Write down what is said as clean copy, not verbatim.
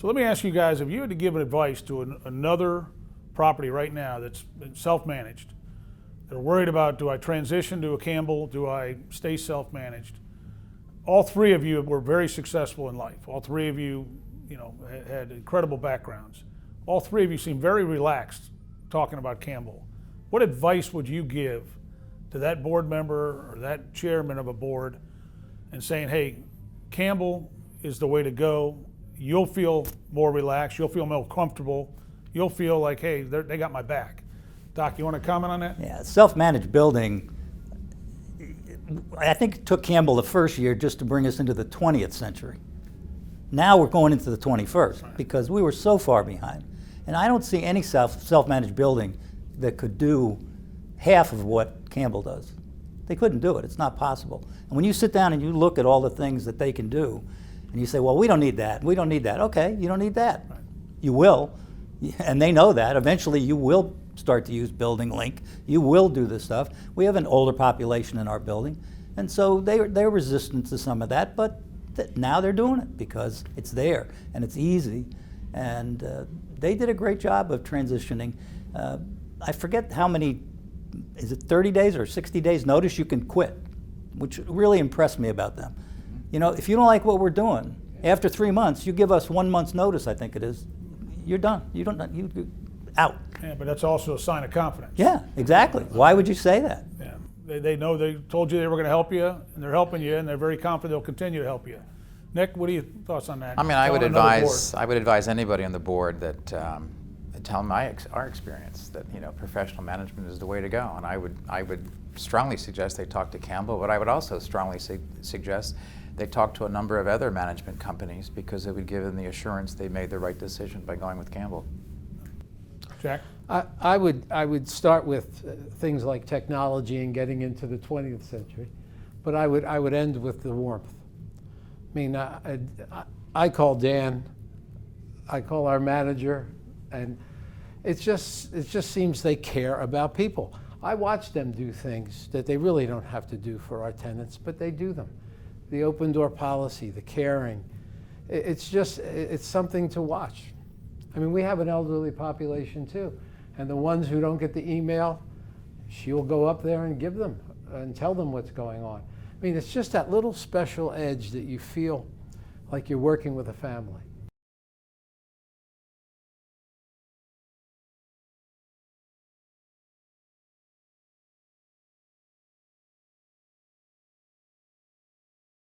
So let me ask you guys, if you had to give advice to another property right now that's self-managed, they're worried about, do I transition to a Campbell, do I stay self-managed? All three of you were very successful in life. All three of you, had incredible backgrounds. All three of you seem very relaxed talking about Campbell. What advice would you give to that board member or that chairman of a board and saying, hey, Campbell is the way to go. You'll feel more relaxed. You'll feel more comfortable. You'll feel like, hey, they got my back. Doc, you want to comment on that? Yeah, self-managed building, I think it took Campbell the first year just to bring us into the 20th century. Now we're going into the 21st because we were so far behind. And I don't see any self-managed building that could do half of what Campbell does. They couldn't do it. It's not possible. And when you sit down and you look at all the things that they can do, and you say, well, we don't need that, we don't need that. Okay, you don't need that. Right. You will, and they know that. Eventually you will start to use Building Link. You will do this stuff. We have an older population in our building, and so they're resistant to some of that, but now they're doing it because it's there and it's easy, and they did a great job of transitioning. I forget how many, is it 30 days or 60 days notice you can quit, which really impressed me about them. If you don't like what we're doing, after 3 months, you give us 1 month's notice, I think it is, you're done. You out. Yeah, but that's also a sign of confidence. Yeah, exactly. Why would you say that? Yeah, they know they told you they were going to help you, and they're helping you, and they're very confident they'll continue to help you. Nick, what are your thoughts on that? I mean, I would advise anybody on the board that tell them our experience that professional management is the way to go, and I would strongly suggest they talk to Campbell, but I would also strongly suggest they talk to a number of other management companies because it would give them the assurance they made the right decision by going with Campbell. Jack? I would start with things like technology and getting into the 20th century, but I would end with the warmth. I mean, I call Dan, I call our manager, and it just seems they care about people. I watch them do things that they really don't have to do for our tenants, but they do them. The open door policy, the caring, it's something to watch. I mean, we have an elderly population too, and the ones who don't get the email, she'll go up there and give them and tell them what's going on. I mean, it's just that little special edge that you feel like you're working with a family.